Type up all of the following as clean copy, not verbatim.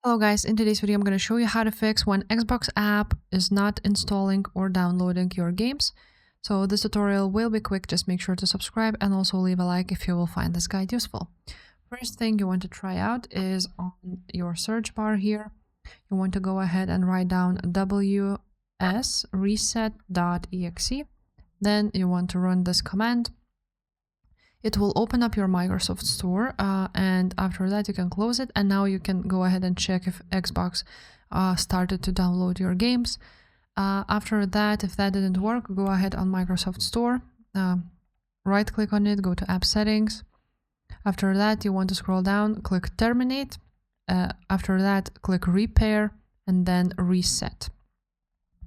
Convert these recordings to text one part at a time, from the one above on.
Hello guys, in today's video I'm going to show you how to fix when Xbox app is not installing or downloading your games. So this tutorial will be quick, just make sure to subscribe and also leave a like if you will find this guide useful. First thing you want to try out is on your search bar here. You want to go ahead and write down wsreset.exe. Then you want to run this command. It will open up your Microsoft Store and after that you can close it, and now you can go ahead and check if Xbox started to download your games. After that, if that didn't work, go ahead on Microsoft Store, right click on it, go to App Settings. After that you want to scroll down, click Terminate. After that click Repair and then Reset.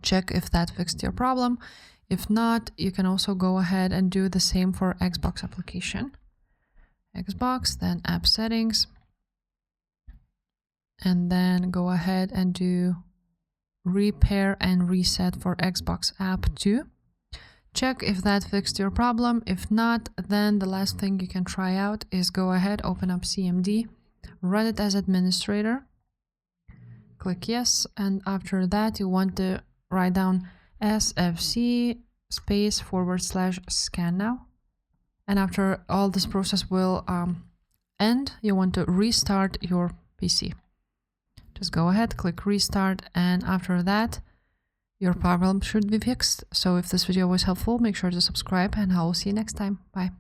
Check if that fixed your problem. If not, you can also go ahead and do the same for Xbox application. Xbox, then App Settings, and then go ahead and do Repair and Reset for Xbox app too. Check if that fixed your problem. If not, then the last thing you can try out is go ahead, open up CMD, run it as administrator, click yes, and after that you want to write down sfc /scan now, and after all this process will end, you want to restart your PC. Just go ahead, click restart, and after that your problem should be fixed. So if this video was helpful, make sure to subscribe and I will see you next time. Bye.